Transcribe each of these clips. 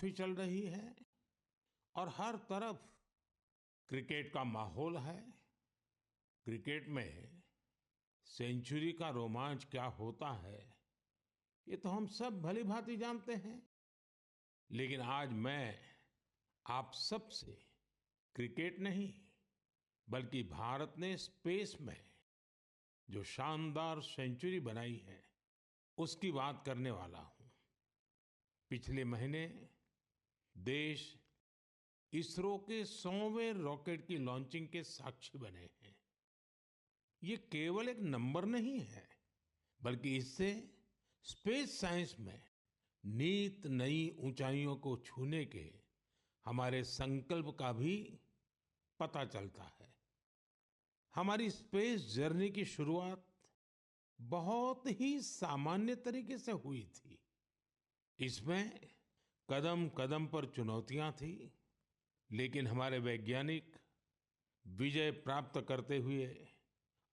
Trophy चल रही है और हर तरफ क्रिकेट का माहौल है। क्रिकेट में सेंचुरी का रोमांच क्या होता है, ये तो हम सब भली-भांति जानते हैं। लेकिन आज मैं आप सब से क्रिकेट नहीं, बल्कि भारत ने स्पेस में जो शानदार सेंचुरी बनाई है, उसकी बात करने वाला हूं। पिछले महीने देश इसरो के 100वें रॉकेट की लॉन्चिंग के साक्षी बने हैं। ये केवल एक नंबर नहीं है, बल्कि इससे स्पेस साइंस में नित नई ऊंचाइयों को छूने के हमारे संकल्प का भी पता चलता है। हमारी स्पेस जर्नी की शुरुआत बहुत ही सामान्य तरीके से हुई थी। इसमें कदम कदम पर चुनौतियां थी, लेकिन हमारे वैज्ञानिक विजय प्राप्त करते हुए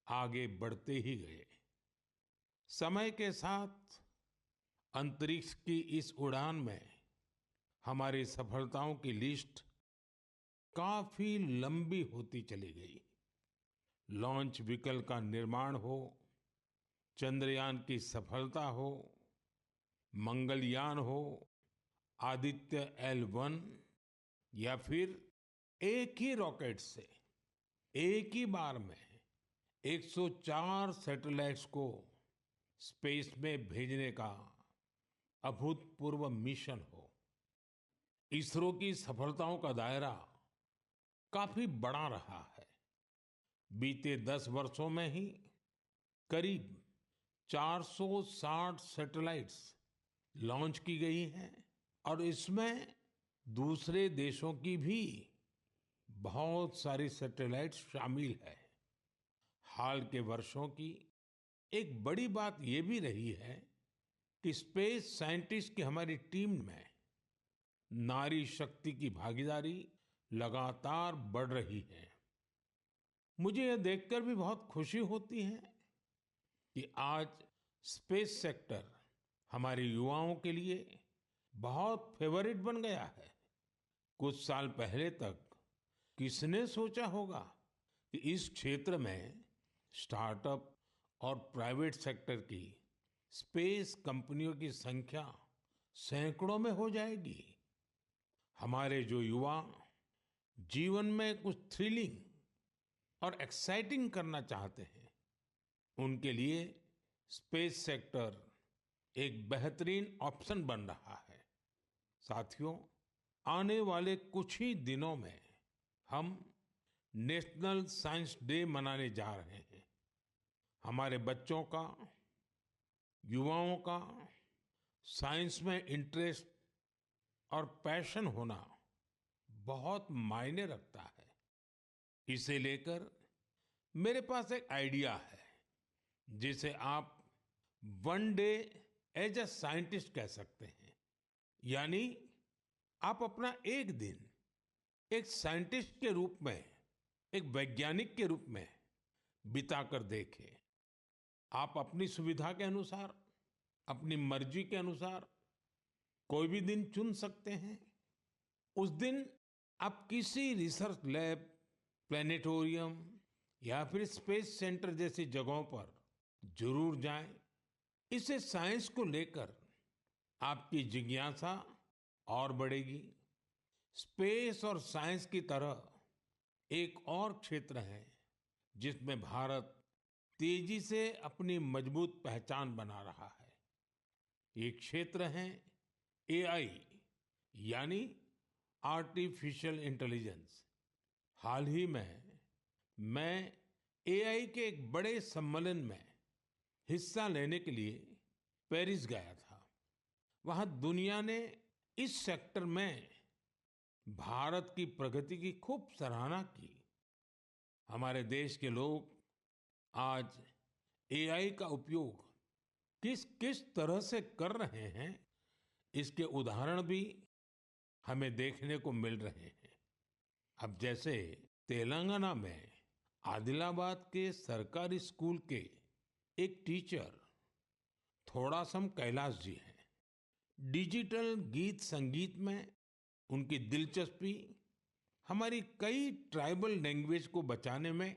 आगे बढ़ते ही गए। समय के साथ अंतरिक्ष की इस उड़ान में हमारी सफलताओं की लिस्ट काफी लंबी होती चली गई। लॉन्च व्हीकल का निर्माण हो, चंद्रयान की सफलता हो, मंगलयान हो, आदित्य L1 या फिर एक ही रॉकेट से एक ही बार में 104 सैटेलाइट्स को स्पेस में भेजने का अभूतपूर्व मिशन हो। इसरो की सफलताओं का दायरा काफी बड़ा रहा है। बीते 10 वर्षों में ही करीब 460 सैटेलाइट्स लॉन्च की गई हैं और इसमें दूसरे देशों की भी बहुत सारी सैटेलाइट्स शामिल है। हाल के वर्षों की एक बड़ी बात ये भी रही है कि स्पेस साइंटिस्ट की हमारी टीम में नारी शक्ति की भागीदारी लगातार बढ़ रही है। मुझे यह देखकर भी बहुत खुशी होती है कि आज स्पेस सेक्टर हमारे युवाओं के लिए बहुत फेवरेट बन गया है। कुछ साल पहले तक किसने सोचा होगा कि इस क्षेत्र में स्टार्टअप और प्राइवेट सेक्टर की स्पेस कंपनियों की संख्या सैकड़ों में हो जाएगी। हमारे जो युवा जीवन में कुछ थ्रिलिंग और एक्साइटिंग करना चाहते हैं, उनके लिए स्पेस सेक्टर एक बेहतरीन ऑप्शन बन रहा है। साथियों, आने वाले कुछ ही दिनों में हम नेशनल साइंस डे मनाने जा रहे हैं। हमारे बच्चों का, युवाओं का साइंस में इंटरेस्ट और पैशन होना बहुत मायने रखता है। इसे लेकर मेरे पास एक आइडिया है, जिसे आप one day as a scientist कह सकते हैं। यानी आप अपना एक दिन एक साइंटिस्ट के रूप में, एक वैज्ञानिक के रूप में बिताकर देखें। आप अपनी सुविधा के अनुसार, अपनी मर्जी के अनुसार कोई भी दिन चुन सकते हैं। उस दिन आप किसी रिसर्च लैब, प्लेनेटोरियम या फिर स्पेस सेंटर जैसी जगहों पर जरूर जाएं। इससे साइंस को लेकर आपकी जिज्ञासा और बढ़ेगी। स्पेस और साइंस की तरह एक और क्षेत्र है जिसमें भारत तेजी से अपनी मजबूत पहचान बना रहा है। ये क्षेत्र है एआई, यानी आर्टिफिशियल इंटेलिजेंस। हाल ही में मैं एआई के एक बड़े सम्मेलन में हिस्सा लेने के लिए पेरिस गया था। वहां दुनिया ने इस सेक्टर में भारत की प्रगति की खूब सराहना की। हमारे देश के लोग आज एआई का उपयोग किस किस तरह से कर रहे हैं, इसके उदाहरण भी हमें देखने को मिल रहे हैं। अब जैसे तेलंगाना में आदिलाबाद के सरकारी स्कूल के एक टीचर थोड़ासम कैलाश जी हैं। डिजिटल गीत संगीत में उनकी दिलचस्पी हमारी कई ट्राइबल लैंग्वेज को बचाने में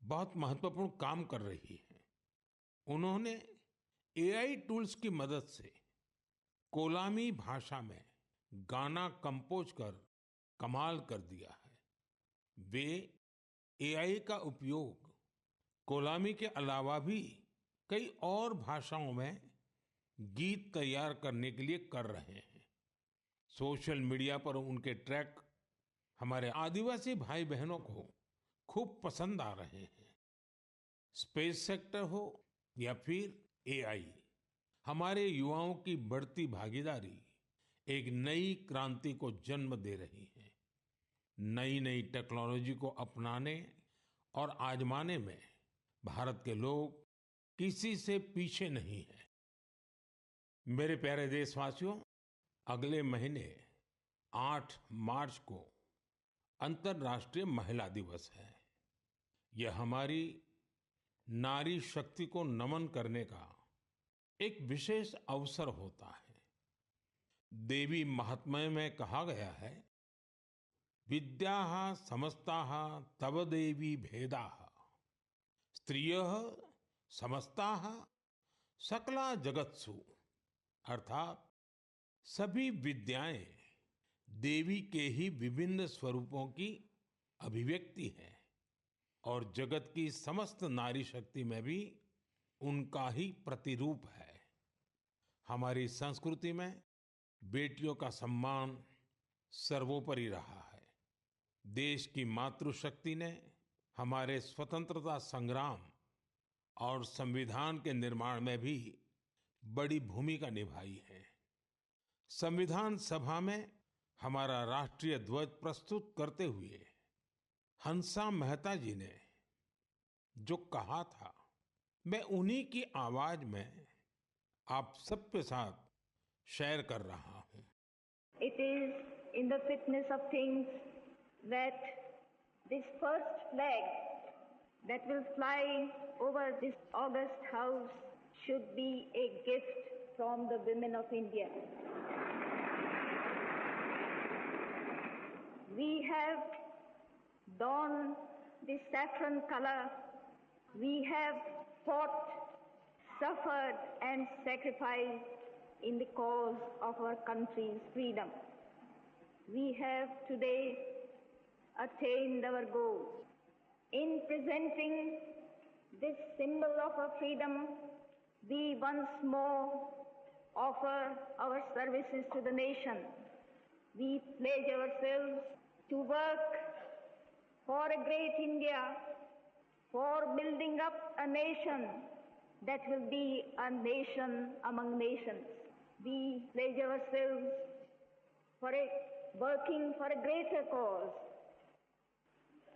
बहुत महत्वपूर्ण काम कर रही है। उन्होंने एआई टूल्स की मदद से कोलामी भाषा में गाना कंपोज कर कमाल कर दिया है। वे एआई का उपयोग कोलामी के अलावा भी कई और भाषाओं में गीत तैयार करने के लिए कर रहे हैं। सोशल मीडिया पर उनके ट्रैक हमारे आदिवासी भाई बहनों को खूब पसंद आ रहे हैं। स्पेस सेक्टर हो या फिर एआई, हमारे युवाओं की बढ़ती भागीदारी एक नई क्रांति को जन्म दे रही है। नई नई टेक्नोलॉजी को अपनाने और आजमाने में भारत के लोग किसी से पीछे नहीं हैं। मेरे प्यारे देशवासियों, अगले महीने 8 मार्च को अंतर्राष्ट्रीय महिला दिवस है। यह हमारी नारी शक्ति को नमन करने का एक विशेष अवसर होता है। देवी महात्म्य में कहा गया है, विद्याः समस्ताः तव देवी भेदाः स्त्रियः समस्ताः सकला जगत्सु। अर्थात सभी विद्याएं देवी के ही विभिन्न स्वरूपों की अभिव्यक्ति है और जगत की समस्त नारी शक्ति में भी उनका ही प्रतिरूप है। हमारी संस्कृति में बेटियों का सम्मान सर्वोपरि रहा है। देश की मातृशक्ति ने हमारे स्वतंत्रता संग्राम और संविधान के निर्माण में भी बड़ी भूमिका निभाई है। संविधान सभा में हमारा राष्ट्रीय ध्वज प्रस्तुत करते हुए हंसा मेहता जी ने जो कहा था, मैं उन्हीं की आवाज में आप सबके साथ शेयर कर रहा हूं। It is in the fitness of things that this first flag that will fly over this august house should be a gift from the women of India. We have donned the saffron color. We have fought, suffered and sacrificed in the cause of our country's freedom. We have today attained our goal. In presenting this symbol of our freedom, we once more offer our services to the nation. We pledge ourselves to work for a great India, for building up a nation that will be a nation among nations. We pledge ourselves for working for a greater cause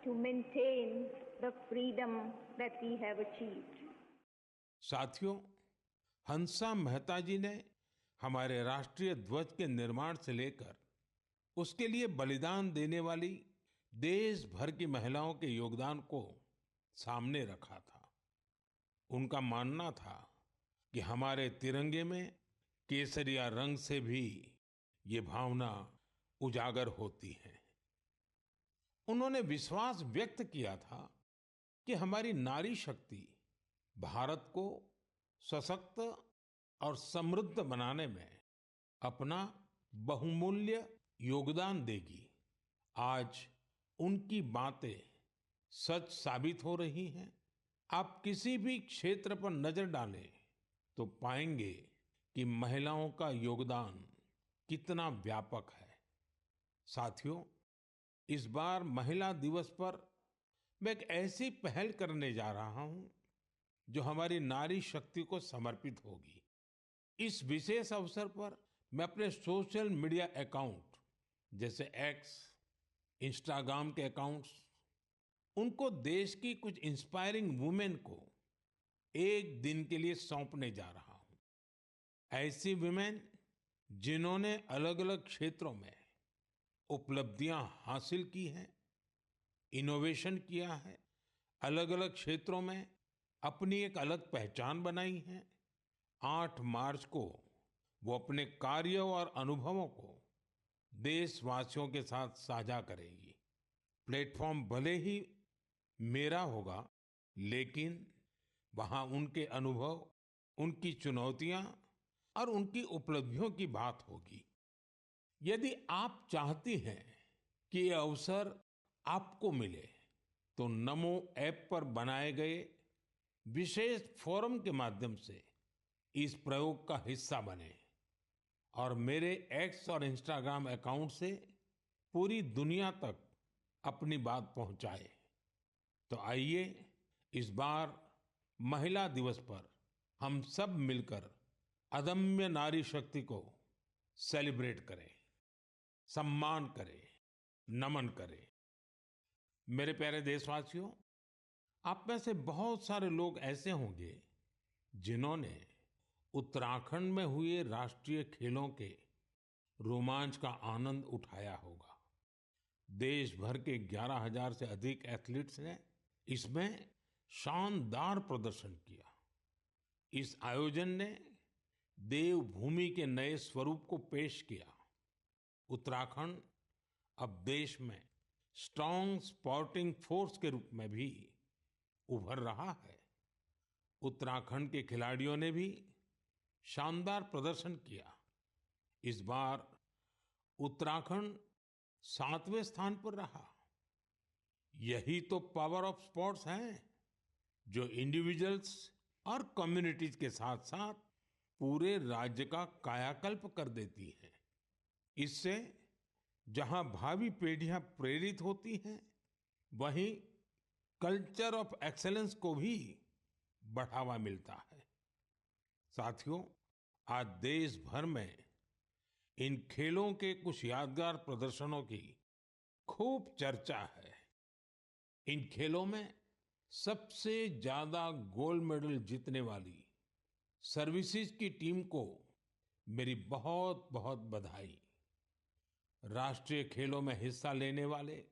to maintain the freedom that we have achieved. साथियों, हंसा मेहता जी ने हमारे राष्ट्रीय ध्वज के निर्माण से लेकर उसके लिए बलिदान देने वाली देश भर की महिलाओं के योगदान को सामने रखा था। उनका मानना था कि हमारे तिरंगे में केसरिया रंग से भी ये भावना उजागर होती है। उन्होंने विश्वास व्यक्त किया था कि हमारी नारी शक्ति भारत को सशक्त और समृद्ध बनाने में अपना बहुमूल्य योगदान देगी। आज उनकी बातें सच साबित हो रही हैं। आप किसी भी क्षेत्र पर नजर डालें तो पाएंगे कि महिलाओं का योगदान कितना व्यापक है। साथियों, इस बार महिला दिवस पर मैं एक ऐसी पहल करने जा रहा हूं जो हमारी नारी शक्ति को समर्पित होगी। इस विशेष अवसर पर मैं अपने सोशल मीडिया अकाउंट जैसे एक्स, इंस्टाग्राम के अकाउंट्स, उनको देश की कुछ इंस्पायरिंग वुमेन को एक दिन के लिए सौंपने जा रहा हूं। ऐसी वुमेन जिन्होंने अलग अलग क्षेत्रों में उपलब्धियां हासिल की हैं, इनोवेशन किया है, अलग अलग क्षेत्रों में अपनी एक अलग पहचान बनाई है। 8 मार्च को वो अपने कार्य और अनुभवों को देशवासियों के साथ साझा करेगी। प्लेटफॉर्म भले ही मेरा होगा, लेकिन वहां उनके अनुभव, उनकी चुनौतियां और उनकी उपलब्धियों की बात होगी। यदि आप चाहती हैं कि ये अवसर आपको मिले, तो नमो ऐप पर बनाए गए विशेष फोरम के माध्यम से इस प्रयोग का हिस्सा बने और मेरे एक्स और इंस्टाग्राम अकाउंट से पूरी दुनिया तक अपनी बात पहुंचाए। तो आइए इस बार महिला दिवस पर हम सब मिलकर अदम्य नारी शक्ति को सेलिब्रेट करें, सम्मान करें, नमन करें। मेरे प्यारे देशवासियों, आप में से बहुत सारे लोग ऐसे होंगे जिन्होंने उत्तराखंड में हुए राष्ट्रीय खेलों के रोमांच का आनंद उठाया होगा। देश भर के 11,000 से अधिक एथलीट्स ने इसमें शानदार प्रदर्शन किया। इस आयोजन ने देवभूमि के नए स्वरूप को पेश किया। उत्तराखंड अब देश में स्ट्रांग स्पोर्टिंग फोर्स के रूप में भी उभर रहा है। उत्तराखंड के खिलाड़ियों ने भी शानदार प्रदर्शन किया। इस बार उत्तराखंड 7वें स्थान पर रहा। यही तो पावर ऑफ स्पोर्ट्स है, जो इंडिविजुअल्स और कम्युनिटीज के साथ साथ पूरे राज्य का कायाकल्प कर देती है। इससे जहां भावी पीढ़ियां प्रेरित होती हैं, वहीं कल्चर ऑफ एक्सेलेंस को भी बढ़ावा मिलता है। साथियों, आज देश भर में इन खेलों के कुछ यादगार प्रदर्शनों की खूब चर्चा है। इन खेलों में सबसे ज्यादा गोल्ड मेडल जीतने वाली सर्विसेज की टीम को मेरी बहुत बहुत बधाई। राष्ट्रीय खेलों में हिस्सा लेने वाले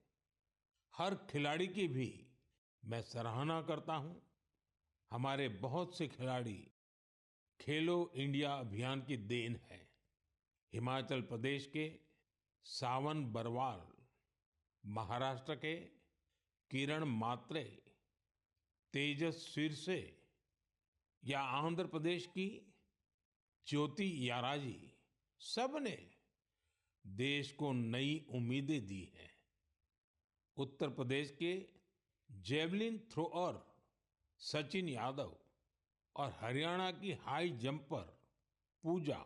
हर खिलाड़ी की भी मैं सराहना करता हूं। हमारे बहुत से खिलाड़ी खेलो इंडिया अभियान की देन है। हिमाचल प्रदेश के सावन बरवाल, महाराष्ट्र के किरण मात्रे, तेजस सिरसे या आंध्र प्रदेश की ज्योति याराजी, सबने देश को नई उम्मीदें दी हैं। उत्तर प्रदेश के जेवलिन थ्रोअर सचिन यादव और हरियाणा की हाई जंपर पूजा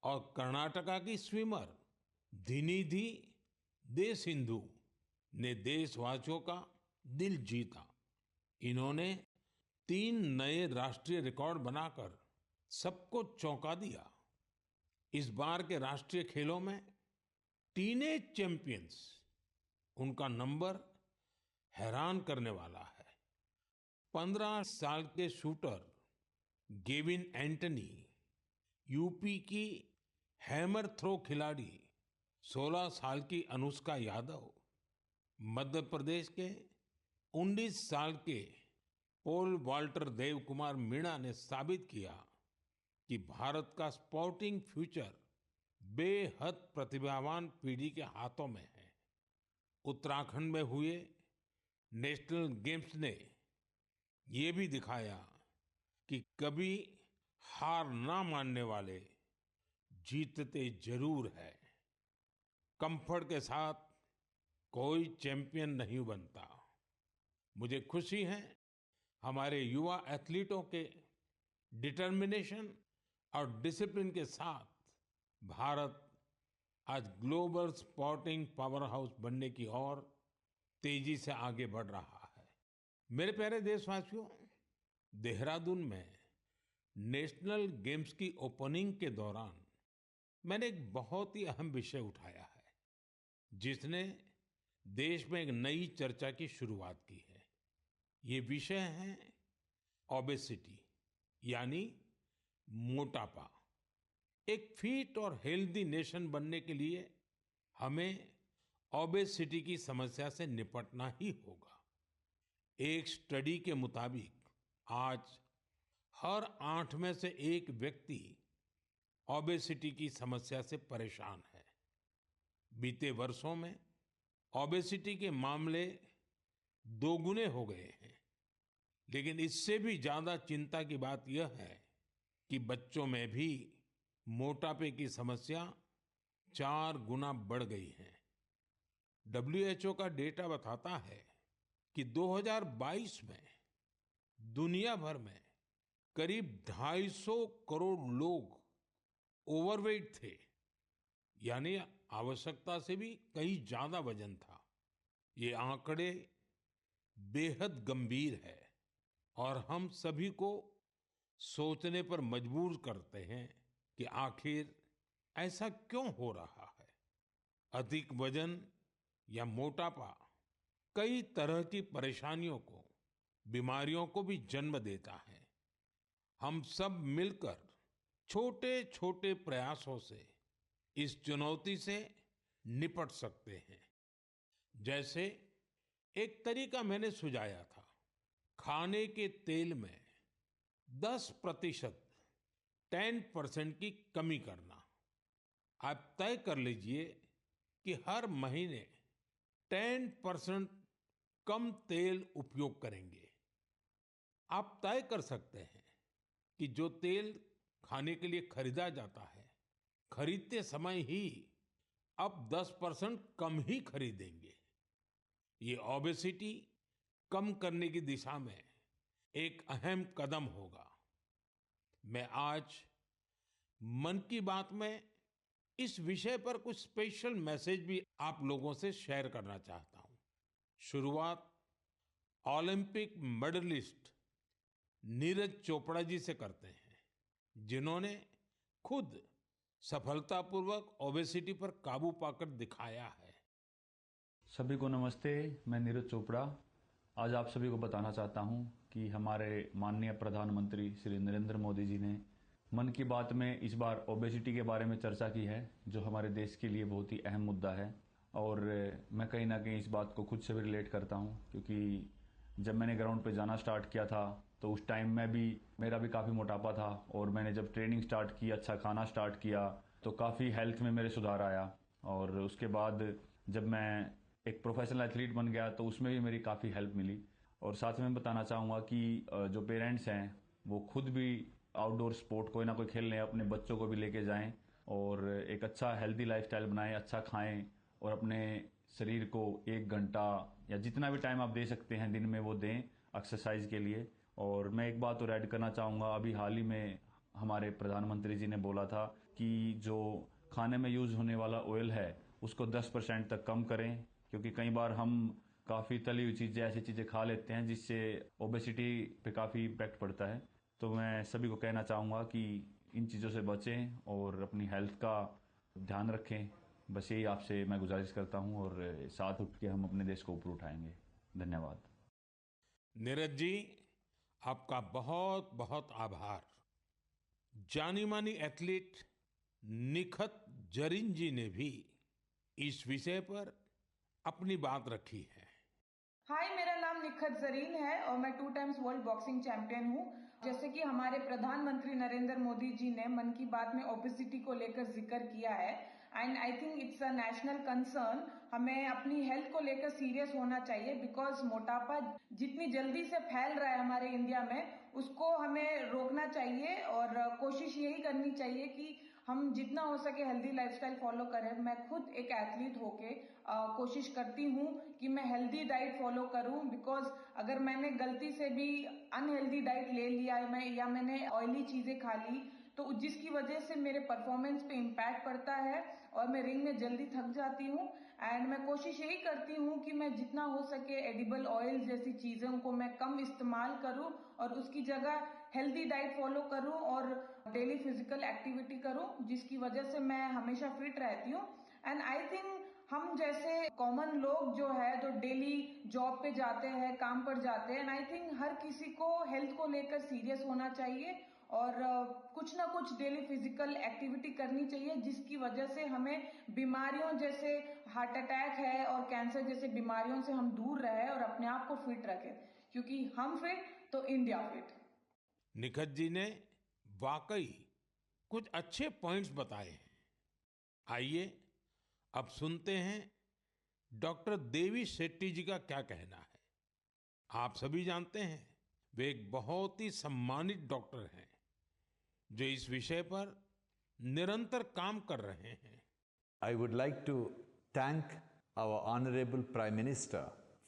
और कर्नाटका की स्विमर धिनिधि दे सिंधु ने देशवासियों का दिल जीता। इन्होंने 3 नए राष्ट्रीय रिकॉर्ड बनाकर सबको चौंका दिया। इस बार के राष्ट्रीय खेलों में टीनेज चैंपियंस, उनका नंबर हैरान करने वाला है। 15 साल के शूटर गेविन एंटनी, यूपी की हैमर थ्रो खिलाड़ी 16 साल की अनुष्का यादव, मध्य प्रदेश के 19 साल के पोल वाल्टर देव कुमार मीणा ने साबित किया कि भारत का स्पोर्टिंग फ्यूचर बेहद प्रतिभावान पीढ़ी के हाथों में है। उत्तराखंड में हुए नेशनल गेम्स ने ये भी दिखाया कि कभी हार ना मानने वाले जीतते जरूर है। कंफर्ट के साथ कोई चैंपियन नहीं बनता। मुझे खुशी है हमारे युवा एथलीटों के डिटर्मिनेशन और डिसिप्लिन के साथ भारत आज ग्लोबल स्पोर्टिंग पावर हाउस बनने की ओर तेजी से आगे बढ़ रहा है। मेरे प्यारे देशवासियों, देहरादून में नेशनल गेम्स की ओपनिंग के दौरान मैंने एक बहुत ही अहम विषय उठाया है, जिसने देश में एक नई चर्चा की शुरुआत की है। ये विषय है ओबेसिटी, यानी मोटापा। एक फिट और हेल्दी नेशन बनने के लिए हमें ओबेसिटी की समस्या से निपटना ही होगा। एक स्टडी के मुताबिक आज हर 8 में से 1 व्यक्ति ओबेसिटी की समस्या से परेशान है। बीते वर्षों में ओबेसिटी के मामले दोगुने हो गए हैं। लेकिन इससे भी ज्यादा चिंता की बात यह है कि बच्चों में भी मोटापे की समस्या 4 गुना बढ़ गई है। WHO का डेटा बताता है कि 2022 में दुनिया भर में करीब 250 करोड़ लोग ओवरवेट थे, यानी आवश्यकता से भी कहीं ज्यादा वजन था। ये आंकड़े बेहद गंभीर है और हम सभी को सोचने पर मजबूर करते हैं कि आखिर ऐसा क्यों हो रहा है। अधिक वजन या मोटापा कई तरह की परेशानियों को, बीमारियों को भी जन्म देता है। हम सब मिलकर छोटे छोटे प्रयासों से इस चुनौती से निपट सकते हैं। जैसे एक तरीका मैंने सुझाया था, खाने के तेल में 10%, 10% की कमी करना। आप तय कर लीजिए कि हर महीने 10% कम तेल उपयोग करेंगे। आप तय कर सकते हैं कि जो तेल खाने के लिए खरीदा जाता है, खरीदते समय ही अब 10% कम ही खरीदेंगे। ये ओबेसिटी कम करने की दिशा में एक अहम कदम होगा। मैं आज मन की बात में इस विषय पर कुछ स्पेशल मैसेज भी आप लोगों से शेयर करना चाहता हूं। शुरुआत ओलंपिक मेडलिस्ट नीरज चोपड़ा जी से करते हैं, जिन्होंने खुद सफलतापूर्वक ओबेसिटी पर काबू पाकर दिखाया है। सभी को नमस्ते। मैं नीरज चोपड़ा आज आप सभी को बताना चाहता हूं कि हमारे माननीय प्रधानमंत्री श्री नरेंद्र मोदी जी ने मन की बात में इस बार ओबेसिटी के बारे में चर्चा की है, जो हमारे देश के लिए बहुत ही अहम मुद्दा है। और मैं कहीं ना कहीं इस बात को खुद से भी रिलेट करता हूं, क्योंकि जब मैंने ग्राउंड पे जाना स्टार्ट किया था तो उस टाइम मेरा भी काफ़ी मोटापा था। और मैंने जब ट्रेनिंग स्टार्ट की, अच्छा खाना स्टार्ट किया, तो काफ़ी हेल्थ में मेरे सुधार आया। और उसके बाद जब मैं एक प्रोफेशनल एथलीट बन गया तो उसमें भी मेरी काफ़ी हेल्प मिली। और साथ में बताना चाहूँगा कि जो पेरेंट्स हैं वो खुद भी आउटडोर स्पोर्ट कोई ना कोई खेल लें, अपने बच्चों को भी लेके जाएं और एक अच्छा हेल्दी लाइफस्टाइल बनाएं, अच्छा खाएं और अपने शरीर को 1 घंटा या जितना भी टाइम आप दे सकते हैं दिन में वो दें एक्सरसाइज के लिए। और मैं एक बात और ऐड करना चाहूँगा, अभी हाल ही में हमारे प्रधानमंत्री जी ने बोला था कि जो खाने में यूज़ होने वाला ऑयल है उसको 10% तक कम करें, क्योंकि कई बार हम काफ़ी तली हुई चीज़ें, ऐसी चीज़ें खा लेते हैं जिससे ओबेसिटी पे काफ़ी इम्पैक्ट पड़ता है। तो मैं सभी को कहना चाहूँगा कि इन चीज़ों से बचें और अपनी हेल्थ का ध्यान रखें। बस यही आपसे मैं गुजारिश करता हूँ और साथ उठ के हम अपने देश को ऊपर उठाएंगे। धन्यवाद। नीरज जी, आपका बहुत बहुत आभार। जानी मानी एथलीट निखत जरीन जी ने भी इस विषय पर अपनी बात रखी है। हाय, मेरा नाम निखत जरीन है और मैं 2 टाइम्स वर्ल्ड बॉक्सिंग चैंपियन हूँ। जैसे कि हमारे प्रधानमंत्री नरेंद्र मोदी जी ने मन की बात में ओबेसिटी को लेकर जिक्र किया है, and I think it's a national concern. हमें अपनी हेल्थ को लेकर सीरियस होना चाहिए, बिकॉज मोटापा जितनी जल्दी से फैल रहा है हमारे इंडिया में, उसको हमें रोकना चाहिए और कोशिश यही करनी चाहिए कि हम जितना हो सके हेल्दी लाइफस्टाइल फॉलो करें। मैं खुद एक एथलीट होके कोशिश करती हूँ कि मैं हेल्दी डाइट फॉलो करूँ, बिकॉज अगर मैंने गलती से भी अनहेल्दी डाइट ले लिया है या मैंने ऑयली चीजें खा ली, तो जिसकी वजह से मेरे परफॉर्मेंस पे इम्पैक्ट पड़ता है और मैं रिंग में जल्दी थक जाती हूँ। एंड मैं कोशिश यही करती हूँ कि मैं जितना हो सके एडिबल ऑयल जैसी चीज़ों को मैं कम इस्तेमाल करूँ और उसकी जगह हेल्दी डाइट फॉलो करूँ और डेली फिजिकल एक्टिविटी करूँ, जिसकी वजह से मैं हमेशा फिट रहती हूँ। एंड आई थिंक हम जैसे कॉमन लोग जो है तो डेली जॉब पे जाते हैं, काम पर जाते हैं, एंड आई थिंक हर किसी को हेल्थ को लेकर सीरियस होना चाहिए और कुछ ना कुछ डेली फिजिकल एक्टिविटी करनी चाहिए, जिसकी वजह से हमें बीमारियों जैसे हार्ट अटैक है और कैंसर जैसे बीमारियों से हम दूर रहे और अपने आप को फिट रखें, क्योंकि हम फिट तो इंडिया फिट। निखत जी ने वाकई कुछ अच्छे पॉइंट्स बताए हैं। आइए अब सुनते हैं डॉक्टर देवी शेट्टी जी का क्या कहना है। आप सभी जानते हैं वे एक बहुत ही सम्मानित डॉक्टर हैं जो इस विषय पर निरंतर काम कर रहे हैं। I would like to thank our Honorable Prime Minister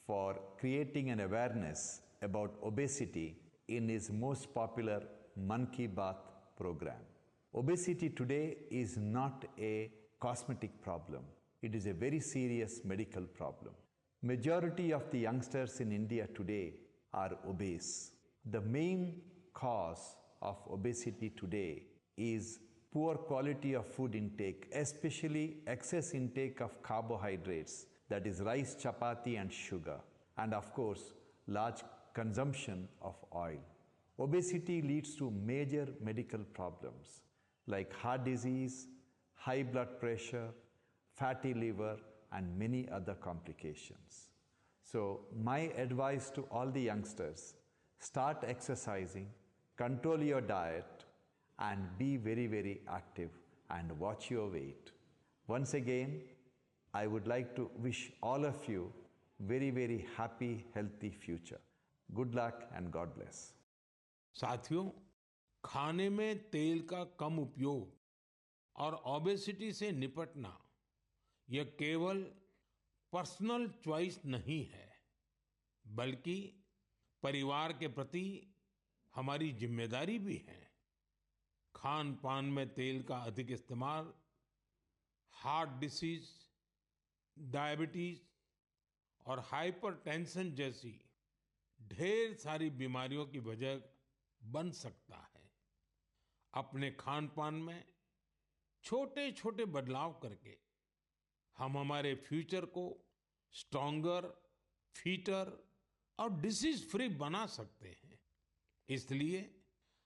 for creating an awareness about obesity in his most popular Man Ki Baat program. Obesity today is not a cosmetic problem. It is a very serious medical problem. Majority of the youngsters in India today are obese. The main cause of obesity today is poor quality of food intake, especially excess intake of carbohydrates, that is rice, chapati and sugar, and of course large consumption of oil. Obesity leads to major medical problems like heart disease, high blood pressure, fatty liver and many other complications. So my advice to all the youngsters, start exercising, control your diet and be very, very active and watch your weight. Once again, I would like to wish all of you very, very happy, healthy future. Good luck and God bless. साथियों, खाने में तेल का कम उपयोग और obesity से निपटना यह केवल पर्सनल चॉइस नहीं है, बल्कि परिवार के प्रति हमारी जिम्मेदारी भी है। खान पान में तेल का अधिक इस्तेमाल हार्ट डिसीज, डायबिटीज और हाइपरटेंशन जैसी ढेर सारी बीमारियों की वजह बन सकता है। अपने खान पान में छोटे छोटे बदलाव करके हम हमारे फ्यूचर को स्ट्रॉन्गर, फिटर और डिसीज फ्री बना सकते हैं। इसलिए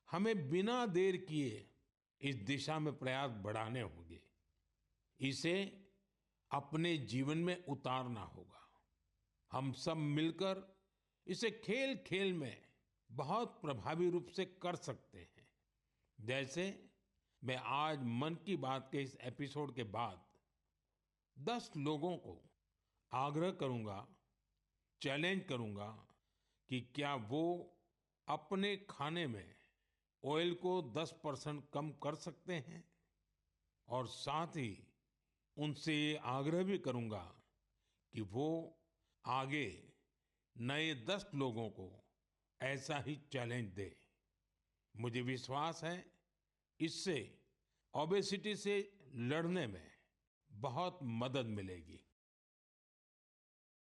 हमें बिना देर किए इस दिशा में प्रयास बढ़ाने होंगे। इसे अपने जीवन में उतारना होगा। हम सब मिलकर इसे खेल खेल में बहुत प्रभावी रूप से कर सकते हैं। जैसे मैं आज मन की बात के इस एपिसोड के बाद 10 लोगों को आग्रह करूंगा, चैलेंज करूंगा कि क्या वो अपने खाने में ऑयल को 10% कम कर सकते हैं, और साथ ही उनसे ये आग्रह भी करूंगा कि वो आगे नए 10 लोगों को ऐसा ही चैलेंज दे। मुझे विश्वास है इससे ओबेसिटी से लड़ने में बहुत मदद मिलेगी।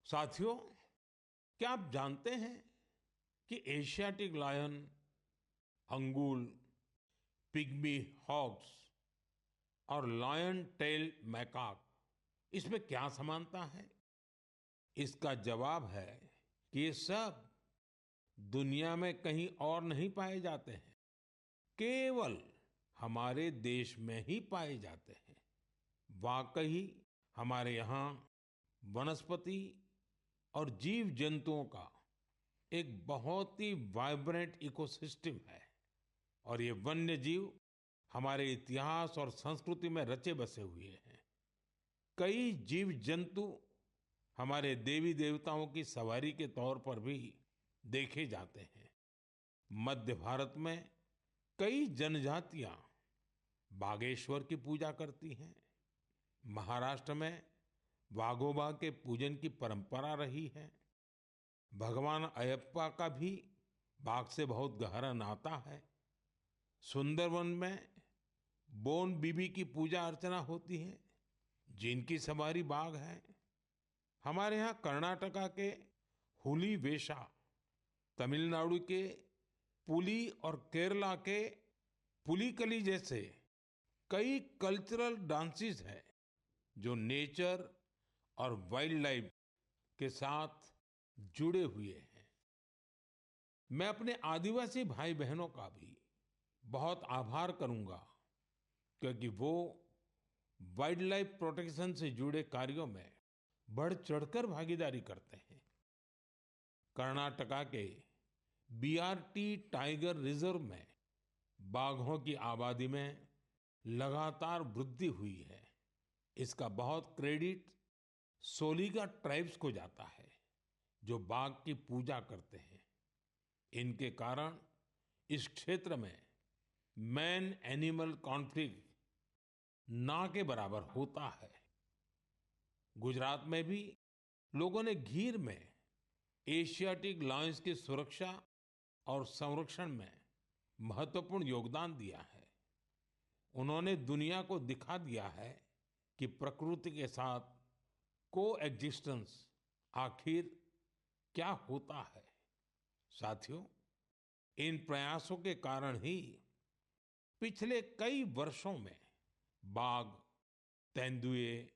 साथियों, क्या आप जानते हैं कि Asiatic lion, Angul, pygmy hogs और लायन टेल मैकाक, इसमें क्या समानता है? इसका जवाब है कि ये सब दुनिया में कहीं और नहीं पाए जाते हैं, केवल हमारे देश में ही पाए जाते हैं। वाकई हमारे यहाँ वनस्पति और जीव जंतुओं का एक बहुत ही वाइब्रेंट इकोसिस्टम है, और ये वन्य जीव हमारे इतिहास और संस्कृति में रचे बसे हुए हैं। कई जीव जंतु हमारे देवी देवताओं की सवारी के तौर पर भी देखे जाते हैं। मध्य भारत में कई जनजातियां बागेश्वर की पूजा करती हैं। महाराष्ट्र में वाघोबा के पूजन की परंपरा रही है। भगवान अयप्पा का भी बाघ से बहुत गहरा नाता है। सुंदरवन में बोन बीबी की पूजा अर्चना होती है, जिनकी सवारी बाघ है। हमारे यहाँ कर्नाटका के हुली वेशा, तमिलनाडु के पुली और केरला के पुलिकली जैसे कई कल्चरल डांसेस हैं जो नेचर और वाइल्ड लाइफ के साथ जुड़े हुए हैं। मैं अपने आदिवासी भाई बहनों का भी बहुत आभार करूंगा, क्योंकि वो वाइल्ड लाइफ प्रोटेक्शन से जुड़े कार्यों में बढ़ चढ़कर भागीदारी करते हैं। कर्नाटका के बीआरटी टाइगर रिजर्व में बाघों की आबादी में लगातार वृद्धि हुई है। इसका बहुत क्रेडिट सोलिगा ट्राइब्स को जाता है, जो बाघ की पूजा करते हैं। इनके कारण इस क्षेत्र में मैन एनिमल कॉन्फ्लिक्ट ना के बराबर होता है। गुजरात में भी लोगों ने गीर में एशियाटिक लायंस की सुरक्षा और संरक्षण में महत्वपूर्ण योगदान दिया है। उन्होंने दुनिया को दिखा दिया है कि प्रकृति के साथ कोएग्जिस्टेंस आखिर क्या होता है। साथियों, इन प्रयासों के कारण ही पिछले कई वर्षों में बाघ, तेंदुए,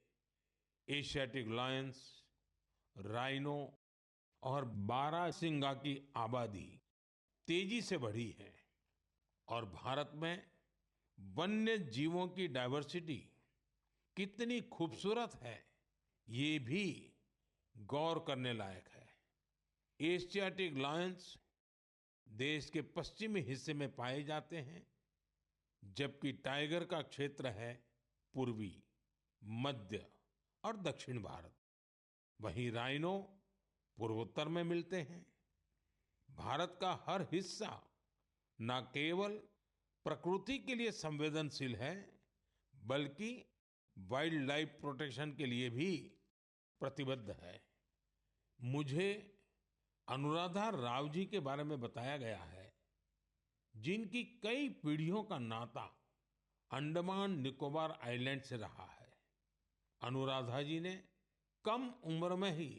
एशियाटिक लायंस, राइनो और बारहसिंगा की आबादी तेजी से बढ़ी है और भारत में वन्य जीवों की डाइवर्सिटी कितनी खूबसूरत है, ये भी गौर करने लायक है। एशियाटिक लायंस देश के पश्चिमी हिस्से में पाए जाते हैं, जबकि टाइगर का क्षेत्र है पूर्वी, मध्य और दक्षिण भारत। वहीं राइनो पूर्वोत्तर में मिलते हैं। भारत का हर हिस्सा न केवल प्रकृति के लिए संवेदनशील है, बल्कि वाइल्ड लाइफ प्रोटेक्शन के लिए भी प्रतिबद्ध है। मुझे अनुराधा राव जी के बारे में बताया गया है, जिनकी कई पीढ़ियों का नाता अंडमान निकोबार आइलैंड से रहा है। अनुराधा जी ने कम उम्र में ही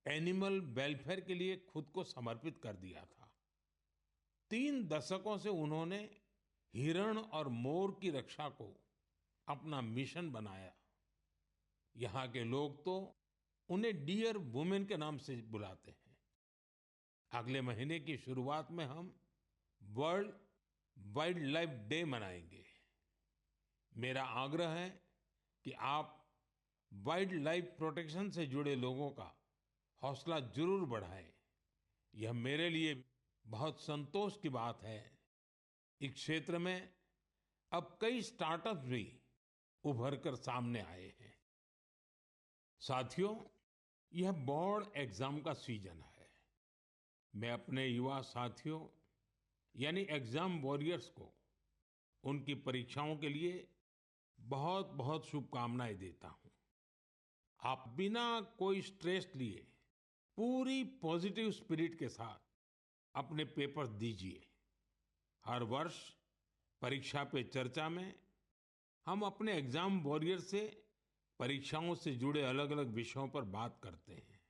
एनिमल वेलफेयर के लिए खुद को समर्पित कर दिया था। 3 दशकों से उन्होंने हिरण और मोर की रक्षा को अपना मिशन बनाया। यहाँ के लोग तो उन्हें डियर वुमेन के नाम से बुलाते हैं। अगले महीने की शुरुआत में हम वर्ल्ड वाइल्ड लाइफ डे मनाएंगे। मेरा आग्रह है कि आप वाइल्ड लाइफ प्रोटेक्शन से जुड़े लोगों का हौसला जरूर बढ़ाएं। यह मेरे लिए बहुत संतोष की बात है। इस क्षेत्र में अब कई स्टार्टअप्स भी उभर कर सामने आए हैं। साथियों, यह बोर्ड एग्जाम का सीजन है। मैं अपने युवा साथियों यानी एग्जाम वॉरियर्स को उनकी परीक्षाओं के लिए बहुत बहुत शुभकामनाएं देता हूं। आप बिना कोई स्ट्रेस लिए पूरी पॉजिटिव स्पिरिट के साथ अपने पेपर्स दीजिए। हर वर्ष परीक्षा पे चर्चा में हम अपने एग्जाम वॉरियर से परीक्षाओं से जुड़े अलग अलग विषयों पर बात करते हैं।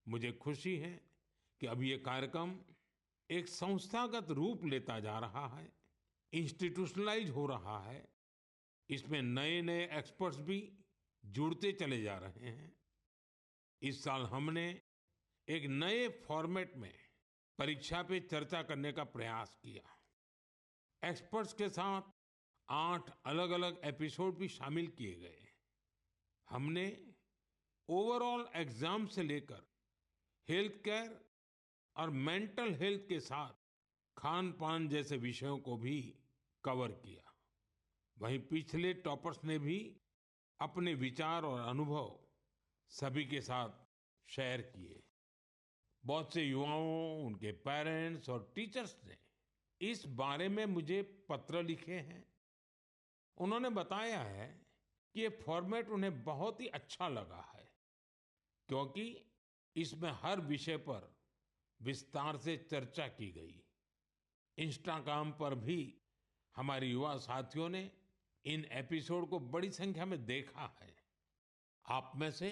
मुझे खुशी है कि अब ये कार्यक्रम एक संस्थागत रूप लेता जा रहा है, इंस्टीट्यूशनलाइज हो रहा है। इसमें नए नए एक्सपर्ट्स भी जुड़ते चले जा रहे हैं। इस साल हमने एक नए फॉर्मेट में परीक्षा पे चर्चा करने का प्रयास किया। एक्सपर्ट्स के साथ 8 अलग अलग एपिसोड भी शामिल किए गए। हमने ओवरऑल एग्जाम से लेकर हेल्थ केयर और मेंटल हेल्थ के साथ खान पान जैसे विषयों को भी कवर किया। वहीं पिछले टॉपर्स ने भी अपने विचार और अनुभव सभी के साथ शेयर किए। बहुत से युवाओं, उनके पेरेंट्स और टीचर्स ने इस बारे में मुझे पत्र लिखे हैं। उन्होंने बताया है कि ये फॉर्मेट उन्हें बहुत ही अच्छा लगा है, क्योंकि इसमें हर विषय पर विस्तार से चर्चा की गई। इंस्टाग्राम पर भी हमारे युवा साथियों ने इन एपिसोड को बड़ी संख्या में देखा है। आप में से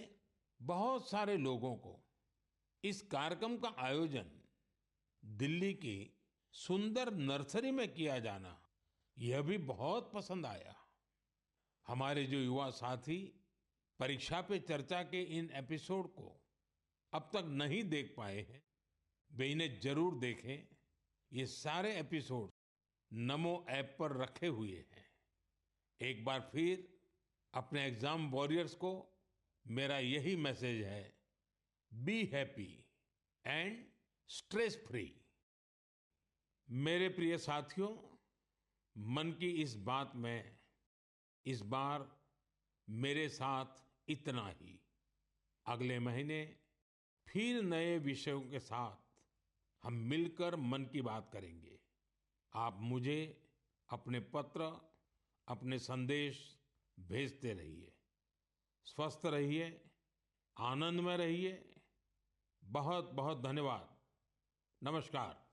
बहुत सारे लोगों को इस कार्यक्रम का आयोजन दिल्ली की सुंदर नर्सरी में किया जाना यह भी बहुत पसंद आया। हमारे जो युवा साथी परीक्षा पे चर्चा के इन एपिसोड को अब तक नहीं देख पाए हैं, वे इन्हें जरूर देखें। ये सारे एपिसोड नमो ऐप पर रखे हुए हैं। एक बार फिर अपने एग्जाम वॉरियर्स को मेरा यही मैसेज है, be happy and stress free. मेरे प्रिय साथियों, मन की इस बात में इस बार मेरे साथ इतना ही। अगले महीने फिर नए विषयों के साथ हम मिलकर मन की बात करेंगे। आप मुझे अपने पत्र, अपने संदेश भेजते रहिए। स्वस्थ रहिए, आनंद में रहिए। बहुत बहुत धन्यवाद। नमस्कार।